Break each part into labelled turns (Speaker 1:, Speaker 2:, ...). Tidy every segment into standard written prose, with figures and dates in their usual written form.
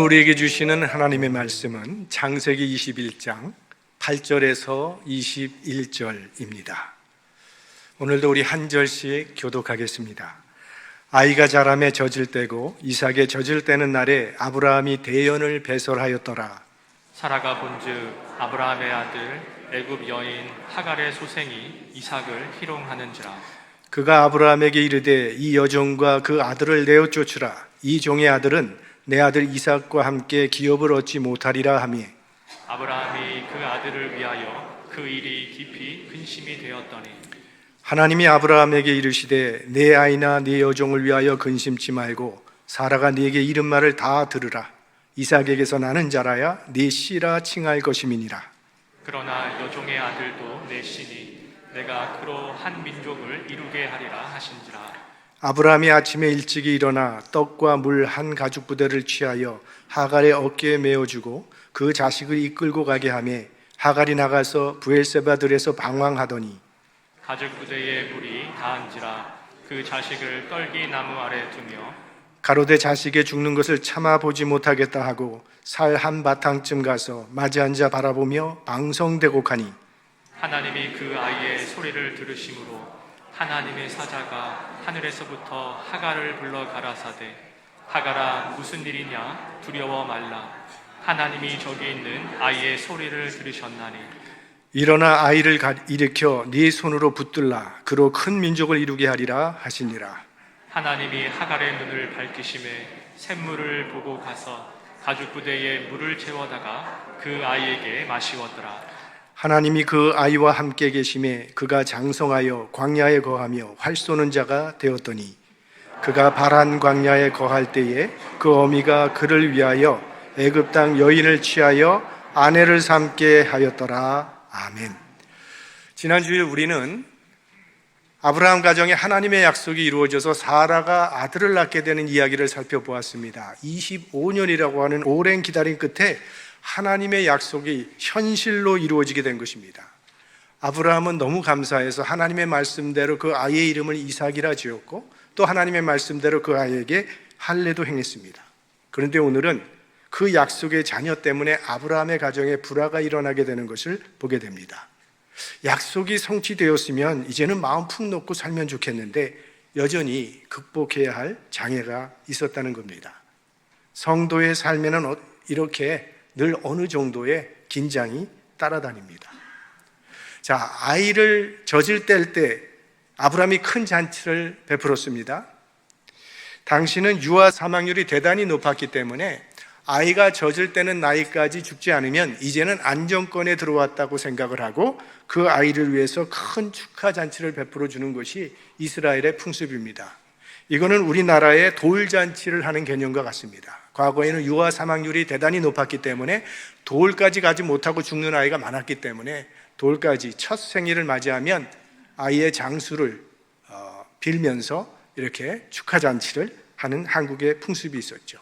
Speaker 1: 우리에게 주시는 하나님의 말씀은 창세기 21장 8절에서 21절입니다. 오늘도 우리 한 절씩 교독하겠습니다. 아이가 자라매 젖을 때고 이삭의 젖을 때는 날에 아브라함이 대연을 배설하였더라.
Speaker 2: 사라가 본즉 아브라함의 아들 애굽 여인 하갈의 소생이 이삭을 희롱하는지라. 그가
Speaker 1: 아브라함에게 이르되 이 여종과 그 아들을 내어 쫓으라. 이 종의 아들은 내 아들 이삭과 함께 기업을 얻지 못하리라 하며,
Speaker 2: 아브라함이 그 아들을 위하여 그 일이 깊이 근심이 되었더니
Speaker 1: 하나님이 아브라함에게 이르시되 내 아이나 네 여종을 위하여 근심치 말고 사라가 네게 이른 말을 다 들으라. 이삭에게서 나는 자라야 네 씨라 칭할 것임이니라.
Speaker 2: 그러나 여종의 아들도 내 씨니 내가 그로 한 민족을 이루게 하리라 하신지라.
Speaker 1: 아브라함이 아침에 일찍이 일어나 떡과 물 한 가죽 부대를 취하여 하갈의 어깨에 메어주고 그 자식을 이끌고 가게 하며, 하갈이 나가서 브엘세바들에서 방황하더니
Speaker 2: 가죽 부대에 물이 닿은지라. 그 자식을 떨기 나무 아래 두며
Speaker 1: 가로되 자식의 죽는 것을 참아 보지 못하겠다 하고 살 한 바탕쯤 가서 마주 앉아 바라보며 방성되고 가니,
Speaker 2: 하나님이 그 아이의 소리를 들으심으로 하나님의 사자가 하늘에서부터 하갈을 불러 가라사대 하갈아 무슨 일이냐 두려워 말라. 하나님이 저기 있는 아이의 소리를 들으셨나니
Speaker 1: 일어나 아이를 일으켜 네 손으로 붙들라. 그로 큰 민족을 이루게 하리라 하시니라.
Speaker 2: 하나님이 하갈의 눈을 밝히심에 샘물을 보고 가서 가죽 부대에 물을 채워다가 그 아이에게 마시웠더라.
Speaker 1: 하나님이 그 아이와 함께 계심에 그가 장성하여 광야에 거하며 활 쏘는 자가 되었더니, 그가 바란 광야에 거할 때에 그 어미가 그를 위하여 애굽 땅 여인을 취하여 아내를 삼게 하였더라. 아멘. 지난주에 우리는 아브라함 가정에 하나님의 약속이 이루어져서 사라가 아들을 낳게 되는 이야기를 살펴보았습니다. 25년이라고 하는 오랜 기다림 끝에 하나님의 약속이 현실로 이루어지게 된 것입니다. 아브라함은 너무 감사해서 하나님의 말씀대로 그 아이의 이름을 이삭이라 지었고, 또 하나님의 말씀대로 그 아이에게 할례도 행했습니다. 그런데 오늘은 그 약속의 자녀 때문에 아브라함의 가정에 불화가 일어나게 되는 것을 보게 됩니다. 약속이 성취되었으면 이제는 마음 푹 놓고 살면 좋겠는데 여전히 극복해야 할 장애가 있었다는 겁니다. 성도의 삶에는 이렇게 늘 어느 정도의 긴장이 따라다닙니다. 자, 아이를 젖을 뗄 때 아브라함이 큰 잔치를 베풀었습니다. 당시는 유아 사망률이 대단히 높았기 때문에 아이가 젖을 때는 나이까지 죽지 않으면 이제는 안정권에 들어왔다고 생각을 하고 그 아이를 위해서 큰 축하 잔치를 베풀어 주는 것이 이스라엘의 풍습입니다. 이거는 우리나라의 돌잔치를 하는 개념과 같습니다. 과거에는 유아 사망률이 대단히 높았기 때문에 돌까지 가지 못하고 죽는 아이가 많았기 때문에 돌까지 첫 생일을 맞이하면 아이의 장수를 빌면서 이렇게 축하잔치를 하는 한국의 풍습이 있었죠.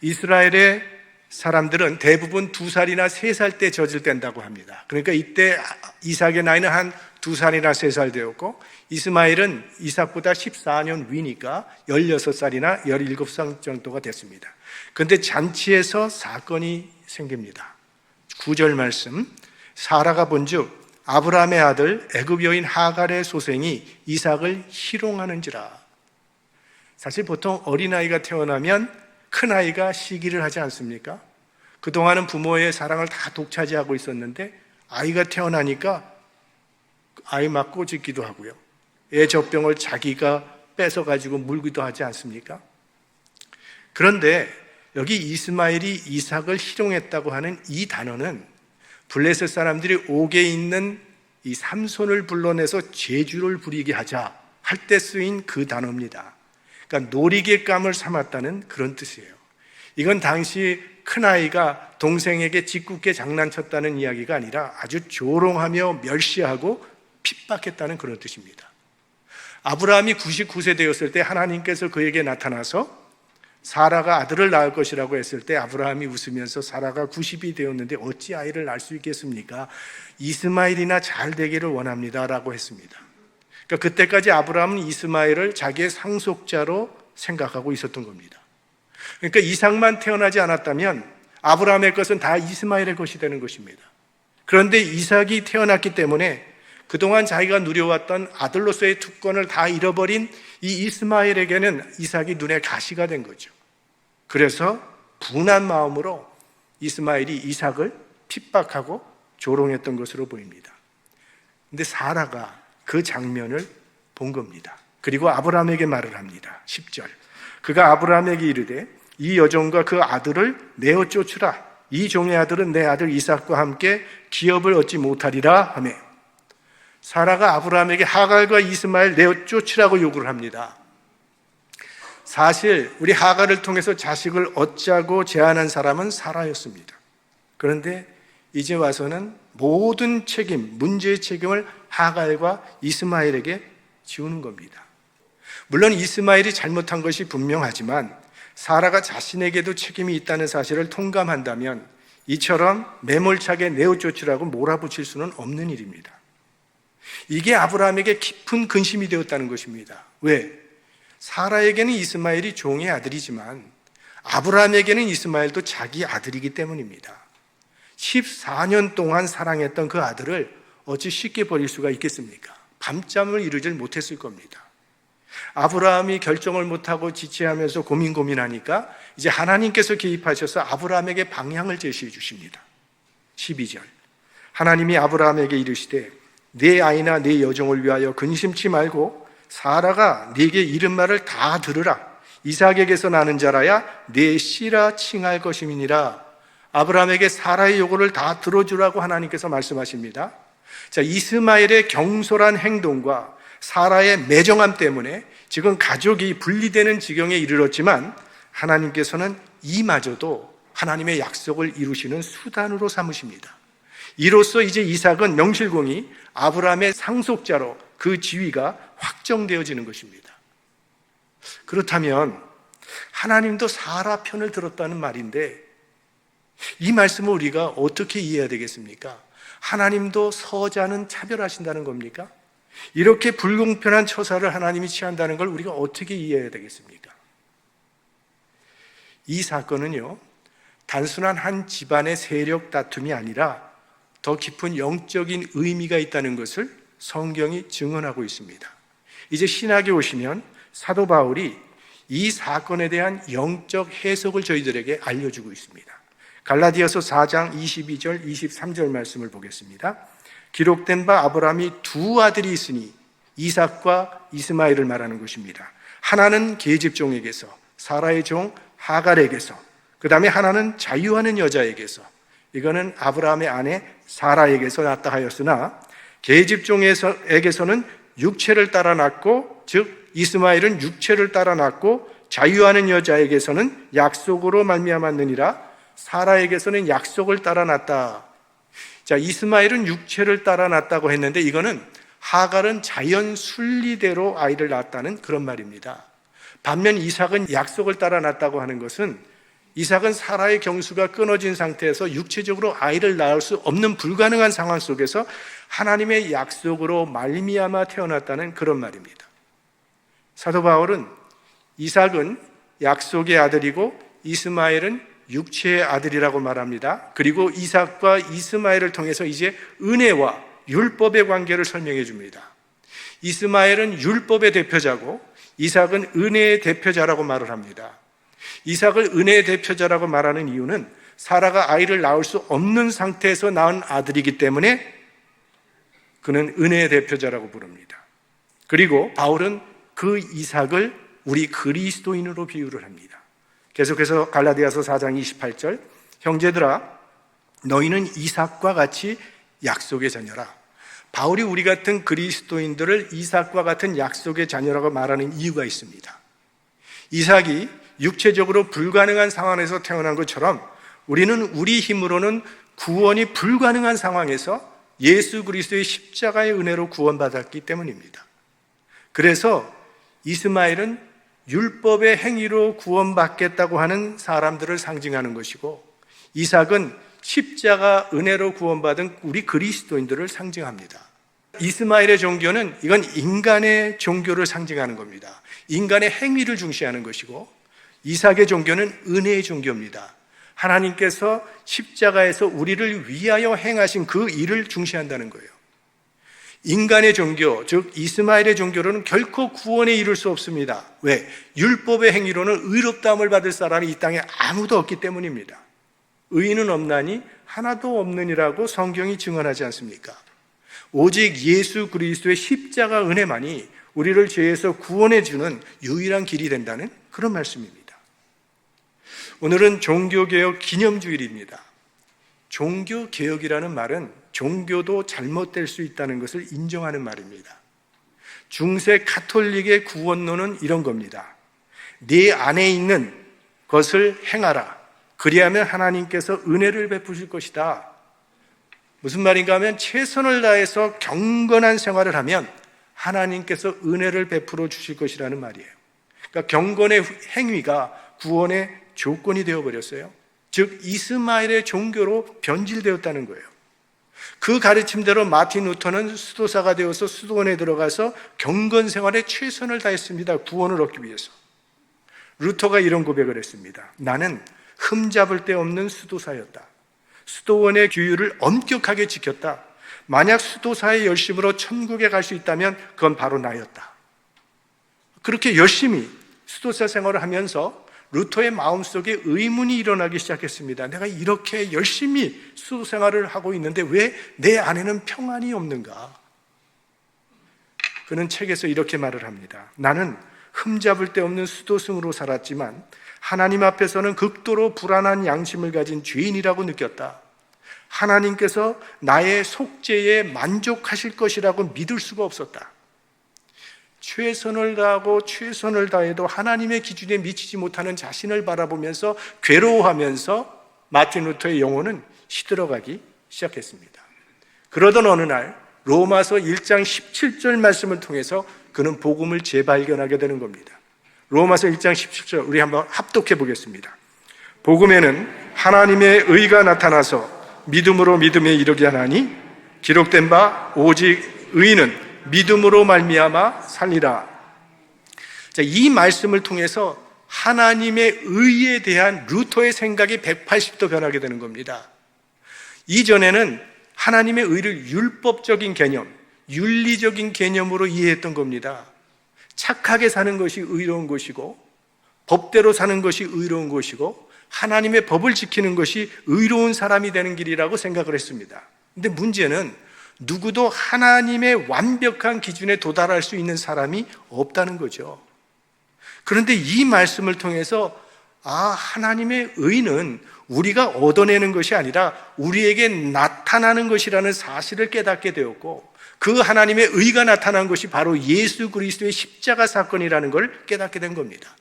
Speaker 1: 이스라엘의 사람들은 대부분 2살이나 3살 때 젖을 뗀다고 합니다. 그러니까 이때 이삭의 나이는 한 2살이나 3살 되었고, 이스마엘은 이삭보다 14년 위니까 16살이나 17살 정도가 됐습니다. 그런데 잔치에서 사건이 생깁니다. 9절 말씀, 사라가 본즉 아브라함의 아들 애굽 여인 하갈의 소생이 이삭을 희롱하는지라. 사실 보통 어린아이가 태어나면 큰아이가 시기를 하지 않습니까? 그동안은 부모의 사랑을 다 독차지하고 있었는데 아이가 태어나니까 아이 막 꼬집기도 하고요, 애 젖병을 자기가 뺏어가지고 물기도 하지 않습니까? 그런데 여기 이스마엘이 이삭을 희롱했다고 하는 이 단어는 블레셋 사람들이 옥에 있는 이 삼손을 불러내서 제주를 부리게 하자 할 때 쓰인 그 단어입니다. 그러니까 놀이개감을 삼았다는 그런 뜻이에요. 이건 당시 큰아이가 동생에게 짓궂게 장난쳤다는 이야기가 아니라 아주 조롱하며 멸시하고 핍박했다는 그런 뜻입니다. 아브라함이 99세 되었을 때 하나님께서 그에게 나타나서 사라가 아들을 낳을 것이라고 했을 때 아브라함이 웃으면서 사라가 90이 되었는데 어찌 아이를 낳을 수 있겠습니까? 이스마엘이나 잘 되기를 원합니다 라고 했습니다. 그러니까 그때까지 아브라함은 이스마엘을 자기의 상속자로 생각하고 있었던 겁니다. 그러니까 이삭만 태어나지 않았다면 아브라함의 것은 다 이스마엘의 것이 되는 것입니다. 그런데 이삭이 태어났기 때문에 그동안 자기가 누려왔던 아들로서의 특권을 다 잃어버린 이 이스마엘에게는 이삭이 눈에 가시가 된 거죠. 그래서 분한 마음으로 이스마엘이 이삭을 핍박하고 조롱했던 것으로 보입니다. 근데 사라가 그 장면을 본 겁니다. 그리고 아브라함에게 말을 합니다. 10절. 그가 아브라함에게 이르되 이 여종과 그 아들을 내어 쫓으라. 이 종의 아들은 내 아들 이삭과 함께 기업을 얻지 못하리라 하며, 사라가 아브라함에게 하갈과 이스마엘 내어 쫓으라고 요구를 합니다. 사실 우리 하갈을 통해서 자식을 얻자고 제안한 사람은 사라였습니다. 그런데 이제 와서는 모든 책임, 문제의 책임을 하갈과 이스마엘에게 지우는 겁니다. 물론 이스마엘이 잘못한 것이 분명하지만 사라가 자신에게도 책임이 있다는 사실을 통감한다면 이처럼 매몰차게 내어쫓으라고 몰아붙일 수는 없는 일입니다. 이게 아브라함에게 깊은 근심이 되었다는 것입니다. 왜? 사라에게는 이스마엘이 종의 아들이지만 아브라함에게는 이스마엘도 자기 아들이기 때문입니다. 14년 동안 사랑했던 그 아들을 어찌 쉽게 버릴 수가 있겠습니까? 밤잠을 이루질 못했을 겁니다. 아브라함이 결정을 못하고 지체하면서 고민하니까 이제 하나님께서 개입하셔서 아브라함에게 방향을 제시해 주십니다. 12절. 하나님이 아브라함에게 이르시되 네 아이나 네 여종을 위하여 근심치 말고 사라가 네게 이른 말을 다 들으라. 이삭에게서 나는 자라야 네 씨라 칭할 것임이니라. 아브라함에게 사라의 요구를 다 들어주라고 하나님께서 말씀하십니다. 자, 이스마엘의 경솔한 행동과 사라의 매정함 때문에 지금 가족이 분리되는 지경에 이르렀지만 하나님께서는 이마저도 하나님의 약속을 이루시는 수단으로 삼으십니다. 이로써 이제 이삭은 명실공히 아브라함의 상속자로 그 지위가 확정되어지는 것입니다. 그렇다면 하나님도 사라 편을 들었다는 말인데 이 말씀을 우리가 어떻게 이해해야 되겠습니까? 하나님도 서자는 차별하신다는 겁니까? 이렇게 불공평한 처사를 하나님이 취한다는 걸 우리가 어떻게 이해해야 되겠습니까? 이 사건은요, 단순한 한 집안의 세력 다툼이 아니라 더 깊은 영적인 의미가 있다는 것을 성경이 증언하고 있습니다. 이제 신학에 오시면 사도 바울이 이 사건에 대한 영적 해석을 저희들에게 알려주고 있습니다. 갈라디아서 4장 22절, 23절 말씀을 보겠습니다. 기록된 바 아브라함이 두 아들이 있으니 이삭과 이스마엘을 말하는 것입니다. 하나는 계집종에게서, 사라의 종 하갈에게서, 그 다음에 하나는 자유하는 여자에게서, 이거는 아브라함의 아내 사라에게서 낳았다 하였으나 계집종에게서는 육체를 따라 낳고, 즉 이스마엘은 육체를 따라 낳고 자유하는 여자에게서는 약속으로 말미암았느니라. 사라에게서는 약속을 따라 낳았다. 자, 이스마엘은 육체를 따라 낳았다고 했는데 이거는 하갈은 자연 순리대로 아이를 낳았다는 그런 말입니다. 반면 이삭은 약속을 따라 낳았다고 하는 것은 이삭은 사라의 경수가 끊어진 상태에서 육체적으로 아이를 낳을 수 없는 불가능한 상황 속에서 하나님의 약속으로 말미암아 태어났다는 그런 말입니다. 사도 바울은 이삭은 약속의 아들이고 이스마엘은 육체의 아들이라고 말합니다. 그리고 이삭과 이스마엘을 통해서 이제 은혜와 율법의 관계를 설명해 줍니다. 이스마엘은 율법의 대표자고 이삭은 은혜의 대표자라고 말을 합니다. 이삭을 은혜의 대표자라고 말하는 이유는 사라가 아이를 낳을 수 없는 상태에서 낳은 아들이기 때문에 그는 은혜의 대표자라고 부릅니다. 그리고 바울은 그 이삭을 우리 그리스도인으로 비유를 합니다. 계속해서 갈라디아서 4장 28절, 형제들아 너희는 이삭과 같이 약속의 자녀라. 바울이 우리 같은 그리스도인들을 이삭과 같은 약속의 자녀라고 말하는 이유가 있습니다. 이삭이 육체적으로 불가능한 상황에서 태어난 것처럼 우리는 우리 힘으로는 구원이 불가능한 상황에서 예수 그리스도의 십자가의 은혜로 구원받았기 때문입니다. 그래서 이스마엘은 율법의 행위로 구원받겠다고 하는 사람들을 상징하는 것이고 이삭은 십자가 은혜로 구원받은 우리 그리스도인들을 상징합니다. 이스마엘의 종교는 이건 인간의 종교를 상징하는 겁니다. 인간의 행위를 중시하는 것이고 이삭의 종교는 은혜의 종교입니다. 하나님께서 십자가에서 우리를 위하여 행하신 그 일을 중시한다는 거예요. 인간의 종교, 즉 이스마엘의 종교로는 결코 구원에 이룰 수 없습니다. 왜? 율법의 행위로는 의롭다함을 받을 사람이 이 땅에 아무도 없기 때문입니다. 의인은 없나니 하나도 없느니라고 성경이 증언하지 않습니까? 오직 예수 그리스도의 십자가 은혜만이 우리를 죄에서 구원해 주는 유일한 길이 된다는 그런 말씀입니다. 오늘은 종교개혁 기념주일입니다. 종교개혁이라는 말은 종교도 잘못될 수 있다는 것을 인정하는 말입니다. 중세 가톨릭의 구원론은 이런 겁니다. 네 안에 있는 것을 행하라. 그리하면 하나님께서 은혜를 베푸실 것이다. 무슨 말인가 하면 최선을 다해서 경건한 생활을 하면 하나님께서 은혜를 베풀어 주실 것이라는 말이에요. 그러니까 경건의 행위가 구원의 조건이 되어버렸어요. 즉 이스마엘의 종교로 변질되었다는 거예요. 그 가르침대로 마틴 루터는 수도사가 되어서 수도원에 들어가서 경건 생활에 최선을 다했습니다. 구원을 얻기 위해서. 루터가 이런 고백을 했습니다. 나는 흠잡을 데 없는 수도사였다. 수도원의 규율을 엄격하게 지켰다. 만약 수도사의 열심으로 천국에 갈 수 있다면 그건 바로 나였다. 그렇게 열심히 수도사 생활을 하면서 루터의 마음속에 의문이 일어나기 시작했습니다. 내가 이렇게 열심히 수도 생활을 하고 있는데 왜 내 안에는 평안이 없는가? 그는 책에서 이렇게 말을 합니다. 나는 흠잡을 데 없는 수도승으로 살았지만 하나님 앞에서는 극도로 불안한 양심을 가진 죄인이라고 느꼈다. 하나님께서 나의 속죄에 만족하실 것이라고 믿을 수가 없었다. 최선을 다하고 최선을 다해도 하나님의 기준에 미치지 못하는 자신을 바라보면서 괴로워하면서 마틴 루터의 영혼은 시들어가기 시작했습니다. 그러던 어느 날 로마서 1장 17절 말씀을 통해서 그는 복음을 재발견하게 되는 겁니다. 로마서 1장 17절 우리 한번 합독해 보겠습니다. 복음에는 하나님의 의가 나타나서 믿음으로 믿음에 이르게 하나니 기록된 바 오직 의인은 믿음으로 말미암아 살리라. 자, 이 말씀을 통해서 하나님의 의에 대한 루터의 생각이 180도 변하게 되는 겁니다. 이전에는 하나님의 의를 율법적인 개념, 윤리적인 개념으로 이해했던 겁니다. 착하게 사는 것이 의로운 것이고 법대로 사는 것이 의로운 것이고 하나님의 법을 지키는 것이 의로운 사람이 되는 길이라고 생각을 했습니다. 근데 문제는 누구도 하나님의 완벽한 기준에 도달할 수 있는 사람이 없다는 거죠. 그런데 이 말씀을 통해서 하나님의 의는 우리가 얻어내는 것이 아니라 우리에게 나타나는 것이라는 사실을 깨닫게 되었고 그 하나님의 의가 나타난 것이 바로 예수 그리스도의 십자가 사건이라는 걸 깨닫게 된 겁니다.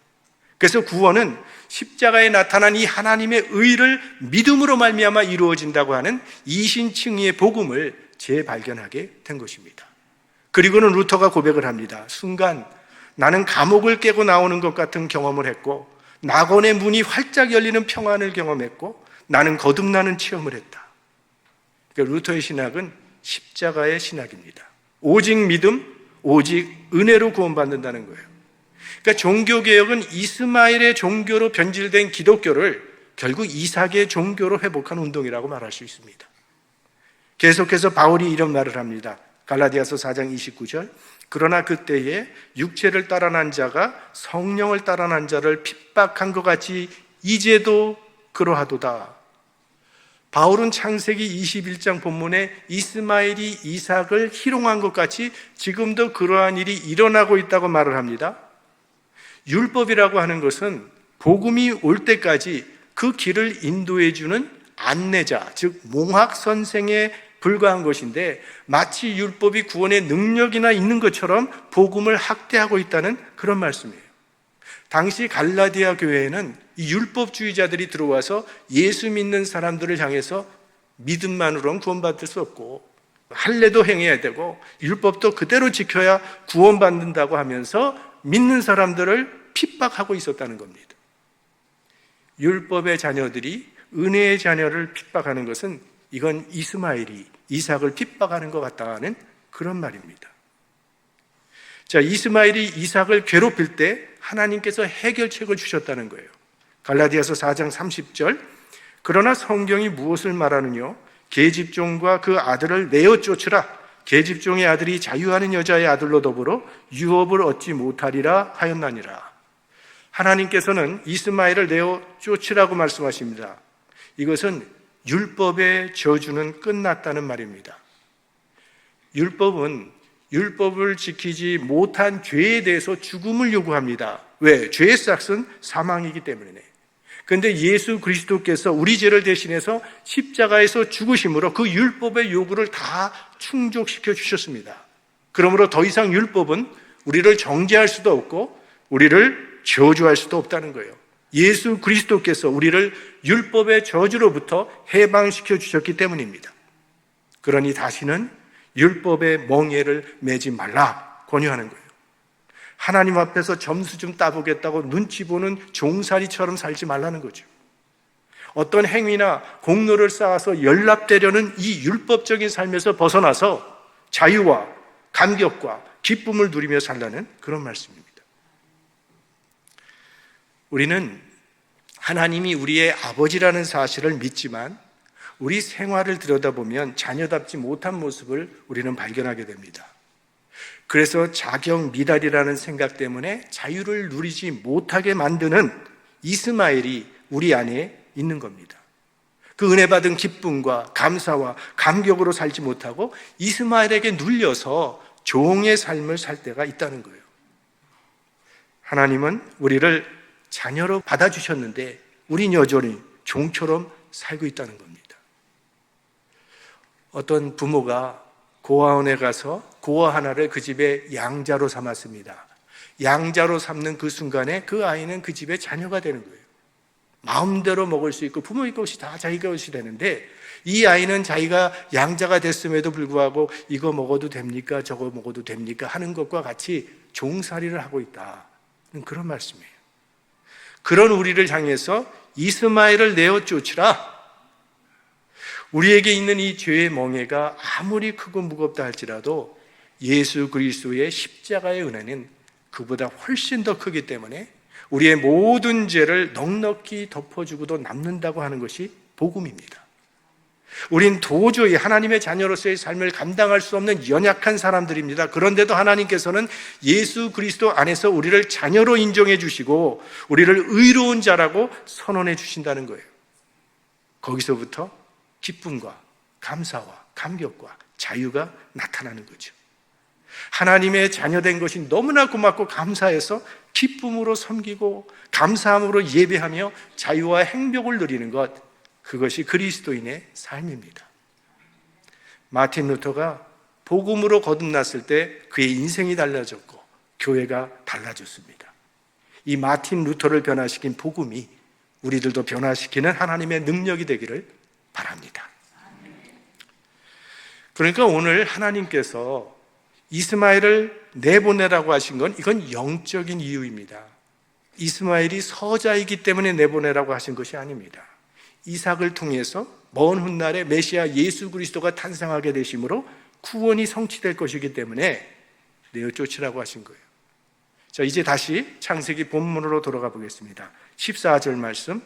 Speaker 1: 그래서 구원은 십자가에 나타난 이 하나님의 의를 믿음으로 말미암아 이루어진다고 하는 이신칭의의 복음을 재발견하게 된 것입니다. 그리고는 루터가 고백을 합니다. 순간 나는 감옥을 깨고 나오는 것 같은 경험을 했고 낙원의 문이 활짝 열리는 평안을 경험했고 나는 거듭나는 체험을 했다. 그러니까 루터의 신학은 십자가의 신학입니다. 오직 믿음, 오직 은혜로 구원받는다는 거예요. 그러니까 종교개혁은 이스마엘의 종교로 변질된 기독교를 결국 이삭의 종교로 회복한 운동이라고 말할 수 있습니다. 계속해서 바울이 이런 말을 합니다. 갈라디아서 4장 29절 그러나 그때에 육체를 따라난 자가 성령을 따라난 자를 핍박한 것 같이 이제도 그러하도다. 바울은 창세기 21장 본문에 이스마엘이 이삭을 희롱한 것 같이 지금도 그러한 일이 일어나고 있다고 말을 합니다. 율법이라고 하는 것은 복음이 올 때까지 그 길을 인도해 주는 안내자, 즉 몽학 선생에 불과한 것인데 마치 율법이 구원의 능력이나 있는 것처럼 복음을 학대하고 있다는 그런 말씀이에요. 당시 갈라디아 교회에는 이 율법주의자들이 들어와서 예수 믿는 사람들을 향해서 믿음만으로는 구원받을 수 없고 할례도 행해야 되고 율법도 그대로 지켜야 구원받는다고 하면서 믿는 사람들을 핍박하고 있었다는 겁니다. 율법의 자녀들이 은혜의 자녀를 핍박하는 것은 이건 이스마엘이 이삭을 핍박하는 것 같다는 그런 말입니다. 자, 이스마엘이 이삭을 괴롭힐 때 하나님께서 해결책을 주셨다는 거예요. 갈라디아서 4장 30절, 그러나 성경이 무엇을 말하느냐? 계집종과 그 아들을 내어 쫓으라. 계집종의 아들이 자유하는 여자의 아들로 더불어 유업을 얻지 못하리라 하였나니라. 하나님께서는 이스마엘을 내어 쫓으라고 말씀하십니다. 이것은 율법의 저주는 끝났다는 말입니다. 율법은 율법을 지키지 못한 죄에 대해서 죽음을 요구합니다. 왜? 죄의 삭은 사망이기 때문이네. 그런데 예수 그리스도께서 우리 죄를 대신해서 십자가에서 죽으심으로 그 율법의 요구를 다 충족시켜 주셨습니다. 그러므로 더 이상 율법은 우리를 정죄할 수도 없고 우리를 저주할 수도 없다는 거예요. 예수 그리스도께서 우리를 율법의 저주로부터 해방시켜 주셨기 때문입니다. 그러니 다시는 율법의 멍에를 매지 말라 권유하는 거예요. 하나님 앞에서 점수 좀 따보겠다고 눈치 보는 종살이처럼 살지 말라는 거죠. 어떤 행위나 공로를 쌓아서 연락되려는 이 율법적인 삶에서 벗어나서 자유와 감격과 기쁨을 누리며 살라는 그런 말씀입니다. 우리는 하나님이 우리의 아버지라는 사실을 믿지만 우리 생활을 들여다보면 자녀답지 못한 모습을 우리는 발견하게 됩니다. 그래서 자격 미달이라는 생각 때문에 자유를 누리지 못하게 만드는 이스마엘이 우리 안에 있는 겁니다. 그 은혜 받은 기쁨과 감사와 감격으로 살지 못하고 이스마엘에게 눌려서 종의 삶을 살 때가 있다는 거예요. 하나님은 우리를 자녀로 받아주셨는데 우린 여전히 종처럼 살고 있다는 겁니다. 어떤 부모가 고아원에 가서 고아 하나를 그 집의 양자로 삼았습니다. 양자로 삼는 그 순간에 그 아이는 그 집의 자녀가 되는 거예요. 마음대로 먹을 수 있고 부모의 것이 다 자기가 것이 되는데 이 아이는 자기가 양자가 됐음에도 불구하고 이거 먹어도 됩니까? 저거 먹어도 됩니까? 하는 것과 같이 종살이를 하고 있다는 그런 말씀이에요. 그런 우리를 향해서 이스마엘을 내어 쫓으라. 우리에게 있는 이 죄의 멍에가 아무리 크고 무겁다 할지라도 예수 그리스도의 십자가의 은혜는 그보다 훨씬 더 크기 때문에 우리의 모든 죄를 넉넉히 덮어주고도 남는다고 하는 것이 복음입니다. 우린 도저히 하나님의 자녀로서의 삶을 감당할 수 없는 연약한 사람들입니다. 그런데도 하나님께서는 예수 그리스도 안에서 우리를 자녀로 인정해 주시고 우리를 의로운 자라고 선언해 주신다는 거예요. 거기서부터 기쁨과 감사와 감격과 자유가 나타나는 거죠. 하나님의 자녀된 것이 너무나 고맙고 감사해서 기쁨으로 섬기고 감사함으로 예배하며 자유와 행복을 누리는 것, 그것이 그리스도인의 삶입니다. 마틴 루터가 복음으로 거듭났을 때 그의 인생이 달라졌고 교회가 달라졌습니다. 이 마틴 루터를 변화시킨 복음이 우리들도 변화시키는 하나님의 능력이 되기를 바랍니다. 그러니까 오늘 하나님께서 이스마엘을 내보내라고 하신 건 이건 영적인 이유입니다. 이스마엘이 서자이기 때문에 내보내라고 하신 것이 아닙니다. 이삭을 통해서 먼 훗날에 메시아 예수 그리스도가 탄생하게 되심으로 구원이 성취될 것이기 때문에 내어 쫓으라고 하신 거예요. 자, 이제 다시 창세기 본문으로 돌아가 보겠습니다. 14절 말씀.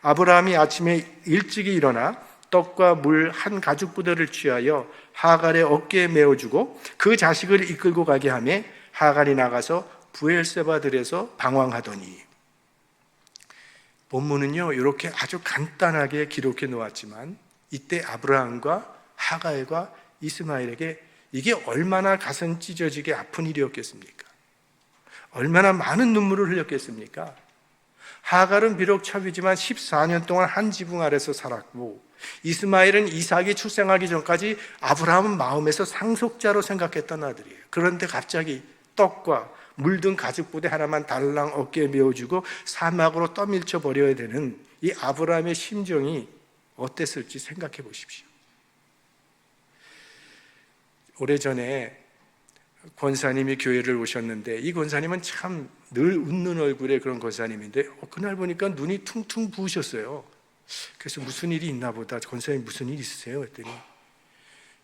Speaker 1: 아브라함이 아침에 일찍이 일어나 떡과 물 한 가죽 부대를 취하여 하갈의 어깨에 메어주고 그 자식을 이끌고 가게 하며 하갈이 나가서 브엘세바들에서 방황하더니. 본문은요 이렇게 아주 간단하게 기록해 놓았지만 이때 아브라함과 하갈과 이스마엘에게 이게 얼마나 가슴 찢어지게 아픈 일이었겠습니까? 얼마나 많은 눈물을 흘렸겠습니까? 하갈은 비록 첩이지만 14년 동안 한 지붕 아래서 살았고 이스마엘은 이삭이 출생하기 전까지 아브라함은 마음에서 상속자로 생각했던 아들이에요. 그런데 갑자기 떡과 물든 가죽부대 하나만 달랑 어깨에 메어주고 사막으로 떠밀쳐 버려야 되는 이 아브라함의 심정이 어땠을지 생각해 보십시오. 오래전에 권사님이 교회를 오셨는데 이 권사님은 참 늘 웃는 얼굴의 그런 권사님인데 그날 보니까 눈이 퉁퉁 부으셨어요. 그래서 무슨 일이 있나 보다. 권사님 무슨 일 있으세요? 했더니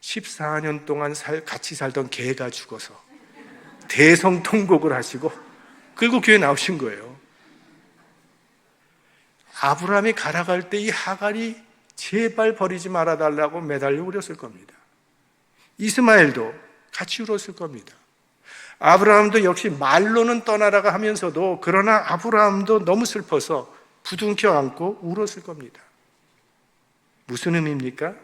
Speaker 1: 14년 동안 같이 살던 개가 죽어서 대성통곡을 하시고 끌고 교회 나오신 거예요. 아브라함이 가라갈 때 이 하갈이 제발 버리지 말아달라고 매달려 울었을 겁니다. 이스마엘도 같이 울었을 겁니다. 아브라함도 역시 말로는 떠나라가 하면서도 그러나 아브라함도 너무 슬퍼서 부둥켜 안고 울었을 겁니다. 무슨 의미입니까?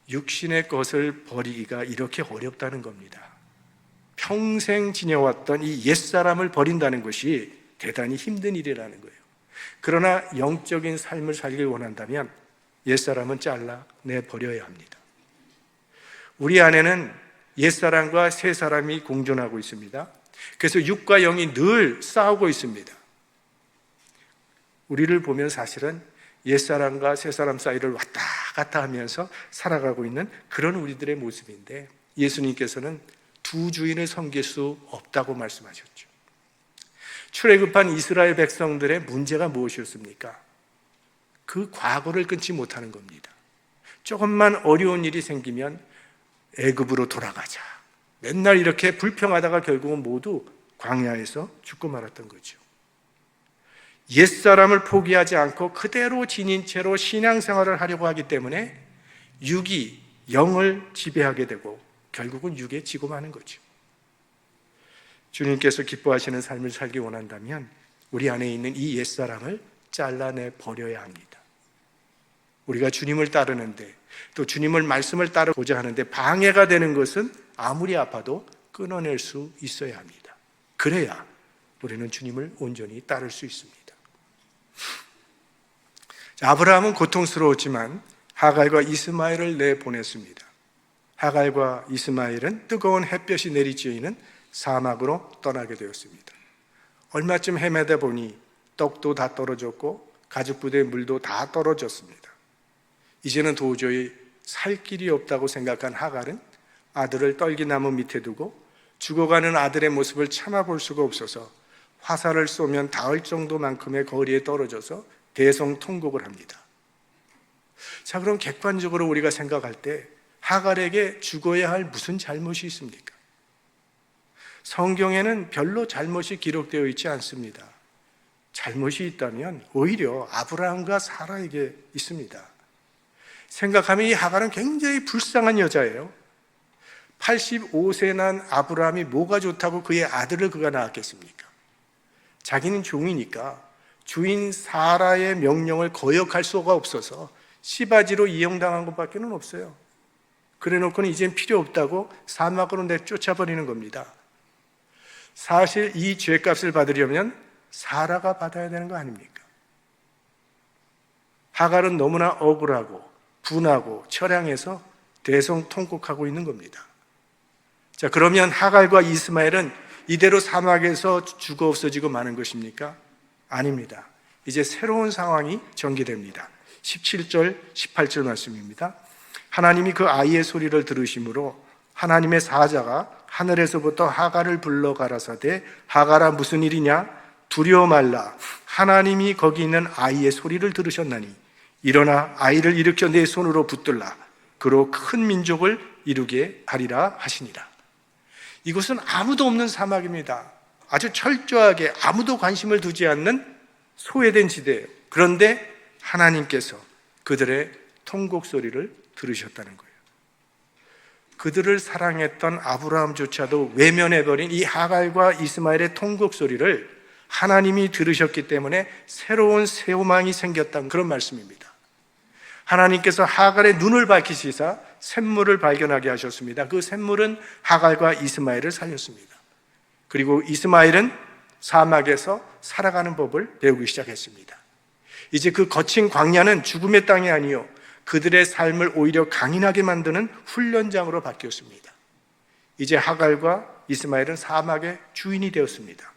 Speaker 1: 육신의 것을 버리기가 이렇게 어렵다는 겁니다. 평생 지내왔던 이 옛사람을 버린다는 것이 대단히 힘든 일이라는 거예요. 그러나 영적인 삶을 살길 원한다면 옛사람은 잘라내버려야 합니다. 우리 안에는 옛사람과 새사람이 공존하고 있습니다. 그래서 육과 영이 늘 싸우고 있습니다. 우리를 보면 사실은 옛사람과 새사람 사이를 왔다 갔다 하면서 살아가고 있는 그런 우리들의 모습인데 예수님께서는 두 주인을 섬길 수 없다고 말씀하셨죠. 출애굽한 이스라엘 백성들의 문제가 무엇이었습니까? 그 과거를 끊지 못하는 겁니다. 조금만 어려운 일이 생기면 애굽으로 돌아가자. 맨날 이렇게 불평하다가 결국은 모두 광야에서 죽고 말았던 거죠. 옛사람을 포기하지 않고 그대로 지닌 채로 신앙생활을 하려고 하기 때문에 육이 영을 지배하게 되고 결국은 육에 지고 마는 거죠. 주님께서 기뻐하시는 삶을 살기 원한다면 우리 안에 있는 이 옛사람을 잘라내 버려야 합니다. 우리가 주님을 따르는데 또 주님을 말씀을 따르고자 하는데 방해가 되는 것은 아무리 아파도 끊어낼 수 있어야 합니다. 그래야 우리는 주님을 온전히 따를 수 있습니다. 아브라함은 고통스러웠지만 하갈과 이스마엘을 내보냈습니다. 하갈과 이스마엘은 뜨거운 햇볕이 내리쬐이는 사막으로 떠나게 되었습니다. 얼마쯤 헤매다 보니 떡도 다 떨어졌고 가죽부대의 물도 다 떨어졌습니다. 이제는 도저히 살 길이 없다고 생각한 하갈은 아들을 떨기나무 밑에 두고 죽어가는 아들의 모습을 참아볼 수가 없어서 화살을 쏘면 닿을 정도만큼의 거리에 떨어져서 대성통곡을 합니다. 자, 그럼 객관적으로 우리가 생각할 때 하갈에게 죽어야 할 무슨 잘못이 있습니까? 성경에는 별로 잘못이 기록되어 있지 않습니다. 잘못이 있다면 오히려 아브라함과 사라에게 있습니다. 생각하면 이 하갈은 굉장히 불쌍한 여자예요. 85세 난 아브라함이 뭐가 좋다고 그의 아들을 그가 낳았겠습니까? 자기는 종이니까 주인 사라의 명령을 거역할 수가 없어서 시바지로 이용당한 것밖에 없어요. 그래 놓고는 이젠 필요 없다고 사막으로 내쫓아버리는 겁니다. 사실 이 죄값을 받으려면 사라가 받아야 되는 거 아닙니까? 하갈은 너무나 억울하고 분하고 처량해서 대성통곡하고 있는 겁니다. 자, 그러면 하갈과 이스마엘은 이대로 사막에서 죽어 없어지고 마는 것입니까? 아닙니다. 이제 새로운 상황이 전개됩니다. 17절, 18절 말씀입니다. 하나님이 그 아이의 소리를 들으심으로 하나님의 사자가 하늘에서부터 하갈을 불러 가라사대 하갈아 무슨 일이냐? 두려워 말라. 하나님이 거기 있는 아이의 소리를 들으셨나니 일어나 아이를 일으켜 내 손으로 붙들라. 그로 큰 민족을 이루게 하리라 하시니라. 이곳은 아무도 없는 사막입니다. 아주 철저하게 아무도 관심을 두지 않는 소외된 지대예요. 그런데 하나님께서 그들의 통곡 소리를 들으셨다는 거예요. 그들을 사랑했던 아브라함조차도 외면해버린 이 하갈과 이스마엘의 통곡 소리를 하나님이 들으셨기 때문에 새로운 소망이 생겼다는 그런 말씀입니다. 하나님께서 하갈의 눈을 밝히시사 샘물을 발견하게 하셨습니다. 그 샘물은 하갈과 이스마엘을 살렸습니다. 그리고 이스마엘은 사막에서 살아가는 법을 배우기 시작했습니다. 이제 그 거친 광야는 죽음의 땅이 아니요 그들의 삶을 오히려 강인하게 만드는 훈련장으로 바뀌었습니다. 이제 하갈과 이스마엘은 사막의 주인이 되었습니다.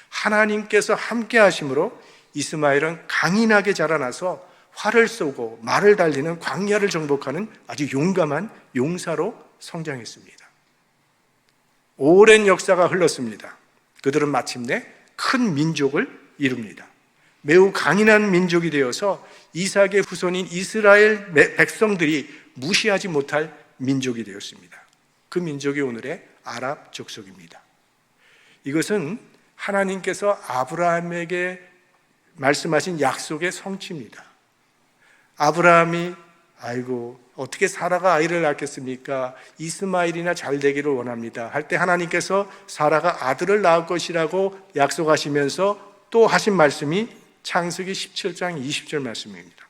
Speaker 1: 하나님께서 함께 하심으로 이스마엘은 강인하게 자라나서 활을 쏘고 말을 달리는 광야를 정복하는 아주 용감한 용사로 성장했습니다. 오랜 역사가 흘렀습니다. 그들은 마침내 큰 민족을 이룹니다. 매우 강인한 민족이 되어서 이삭의 후손인 이스라엘 백성들이 무시하지 못할 민족이 되었습니다. 그 민족이 오늘의 아랍 족속입니다. 이것은 하나님께서 아브라함에게 말씀하신 약속의 성취입니다. 아브라함이 아이고 어떻게 사라가 아이를 낳겠습니까? 이스마엘이나 잘 되기를 원합니다 할 때 하나님께서 사라가 아들을 낳을 것이라고 약속하시면서 또 하신 말씀이 창세기 17장 20절 말씀입니다.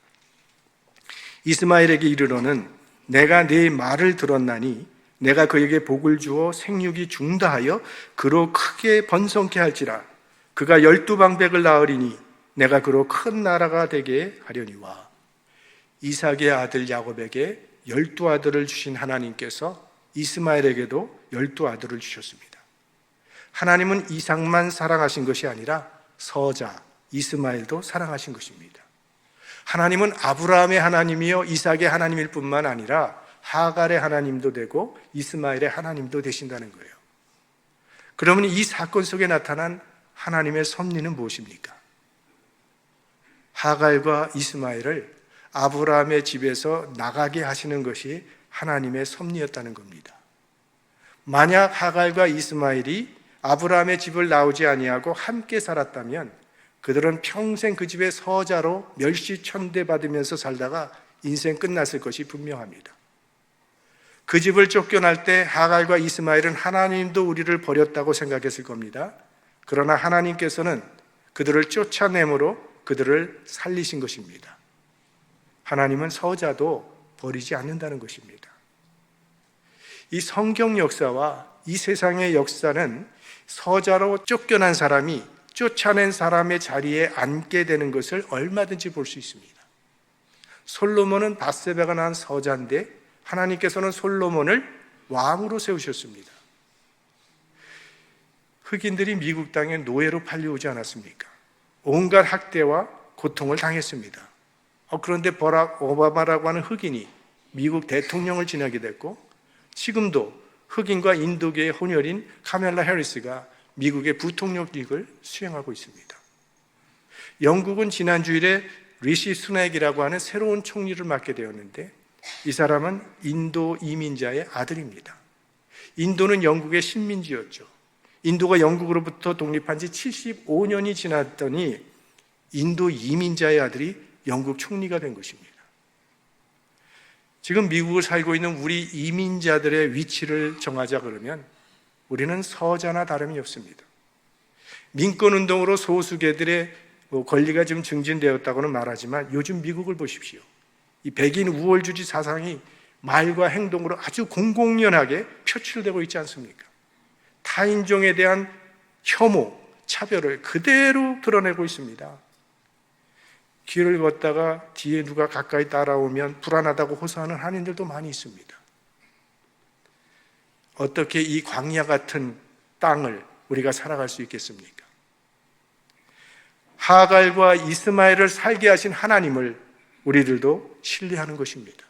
Speaker 1: 이스마엘에게 이르러는 내가 네 말을 들었나니 내가 그에게 복을 주어 생육이 중다하여 그로 크게 번성케 할지라. 그가 12방백을 낳으리니 내가 그로 큰 나라가 되게 하려니와. 이삭의 아들 야곱에게 12아들을 주신 하나님께서 이스마엘에게도 12아들을 주셨습니다. 하나님은 이삭만 사랑하신 것이 아니라 서자 이스마엘도 사랑하신 것입니다. 하나님은 아브라함의 하나님이요 이삭의 하나님일 뿐만 아니라 하갈의 하나님도 되고 이스마엘의 하나님도 되신다는 거예요. 그러면 이 사건 속에 나타난 하나님의 섭리는 무엇입니까? 하갈과 이스마엘을 아브라함의 집에서 나가게 하시는 것이 하나님의 섭리였다는 겁니다. 만약 하갈과 이스마엘이 아브라함의 집을 나오지 아니하고 함께 살았다면 그들은 평생 그 집의 서자로 멸시천대 받으면서 살다가 인생 끝났을 것이 분명합니다. 그 집을 쫓겨날 때 하갈과 이스마엘은 하나님도 우리를 버렸다고 생각했을 겁니다. 그러나 하나님께서는 그들을 쫓아내므로 그들을 살리신 것입니다. 하나님은 서자도 버리지 않는다는 것입니다. 이 성경 역사와 이 세상의 역사는 서자로 쫓겨난 사람이 쫓아낸 사람의 자리에 앉게 되는 것을 얼마든지 볼 수 있습니다. 솔로몬은 밧세바가 낳은 서자인데 하나님께서는 솔로몬을 왕으로 세우셨습니다. 흑인들이 미국 땅에 노예로 팔려오지 않았습니까? 온갖 학대와 고통을 당했습니다. 그런데 버락 오바마라고 하는 흑인이 미국 대통령을 지내게 됐고 지금도 흑인과 인도계의 혼혈인 카멜라 해리스가 미국의 부통령직을 수행하고 있습니다. 영국은 지난 주일에 리시 수낙이라고 하는 새로운 총리를 맡게 되었는데 이 사람은 인도 이민자의 아들입니다. 인도는 영국의 식민지였죠. 인도가 영국으로부터 독립한 지 75년이 지났더니 인도 이민자의 아들이 영국 총리가 된 것입니다. 지금 미국을 살고 있는 우리 이민자들의 위치를 정하자 그러면 우리는 서자나 다름이 없습니다. 민권운동으로 소수계들의 권리가 좀 증진되었다고는 말하지만 요즘 미국을 보십시오. 이 백인 우월주의 사상이 말과 행동으로 아주 공공연하게 표출되고 있지 않습니까? 타인종에 대한 혐오, 차별을 그대로 드러내고 있습니다. 길을 걷다가 뒤에 누가 가까이 따라오면 불안하다고 호소하는 한인들도 많이 있습니다. 어떻게 이 광야 같은 땅을 우리가 살아갈 수 있겠습니까? 하갈과 이스마엘을 살게 하신 하나님을 우리들도 신뢰하는 것입니다.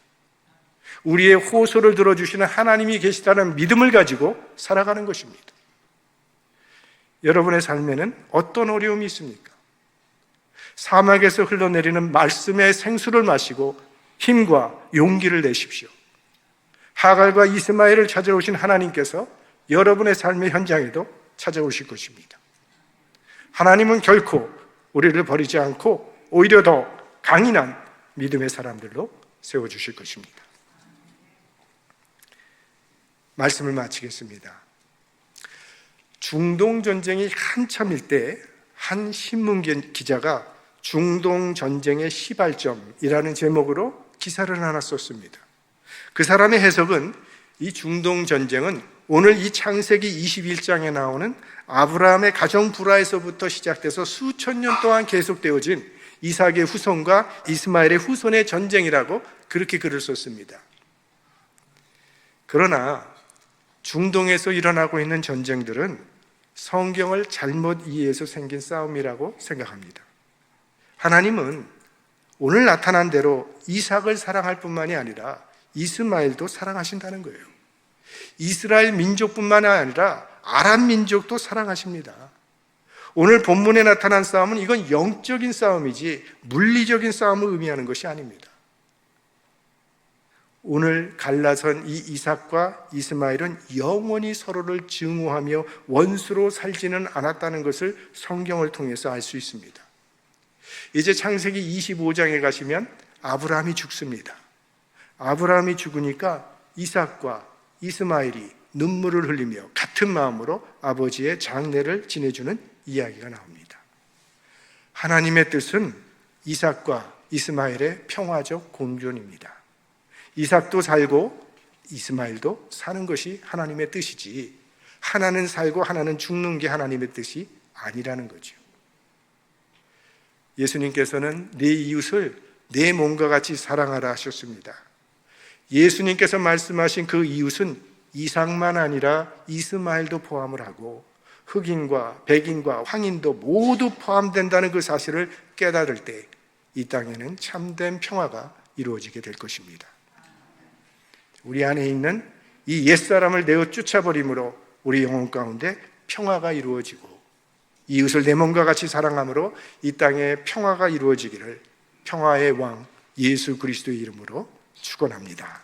Speaker 1: 우리의 호소를 들어주시는 하나님이 계시다는 믿음을 가지고 살아가는 것입니다. 여러분의 삶에는 어떤 어려움이 있습니까? 사막에서 흘러내리는 말씀의 생수를 마시고 힘과 용기를 내십시오. 하갈과 이스마엘을 찾아오신 하나님께서 여러분의 삶의 현장에도 찾아오실 것입니다. 하나님은 결코 우리를 버리지 않고 오히려 더 강인한 믿음의 사람들로 세워주실 것입니다. 말씀을 마치겠습니다. 중동전쟁이 한참일 때 한 신문 기자가 중동전쟁의 시발점이라는 제목으로 기사를 하나 썼습니다. 그 사람의 해석은 이 중동전쟁은 오늘 이 창세기 21장에 나오는 아브라함의 가정 불화에서부터 시작돼서 수천 년 동안 계속되어진 이삭의 후손과 이스마엘의 후손의 전쟁이라고 그렇게 글을 썼습니다. 그러나 중동에서 일어나고 있는 전쟁들은 성경을 잘못 이해해서 생긴 싸움이라고 생각합니다. 하나님은 오늘 나타난 대로 이삭을 사랑할 뿐만이 아니라 이스마엘도 사랑하신다는 거예요. 이스라엘 민족뿐만 아니라 아람 민족도 사랑하십니다. 오늘 본문에 나타난 싸움은 이건 영적인 싸움이지 물리적인 싸움을 의미하는 것이 아닙니다. 오늘 갈라선 이 이삭과 이스마엘은 영원히 서로를 증오하며 원수로 살지는 않았다는 것을 성경을 통해서 알 수 있습니다. 이제 창세기 25장에 가시면 아브라함이 죽습니다. 아브라함이 죽으니까 이삭과 이스마엘이 눈물을 흘리며 같은 마음으로 아버지의 장례를 지내주는 이야기가 나옵니다. 하나님의 뜻은 이삭과 이스마엘의 평화적 공존입니다. 이삭도 살고 이스마엘도 사는 것이 하나님의 뜻이지, 하나는 살고 하나는 죽는 게 하나님의 뜻이 아니라는 거죠. 예수님께서는 내 이웃을 내 몸과 같이 사랑하라 하셨습니다. 예수님께서 말씀하신 그 이웃은 이삭만 아니라 이스마엘도 포함을 하고 흑인과 백인과 황인도 모두 포함된다는 그 사실을 깨달을 때 이 땅에는 참된 평화가 이루어지게 될 것입니다. 우리 안에 있는 이 옛사람을 내어 쫓아버림으로 우리 영혼 가운데 평화가 이루어지고 이웃을 내 몸과 같이 사랑함으로 이 땅에 평화가 이루어지기를 평화의 왕 예수 그리스도의 이름으로 축원합니다.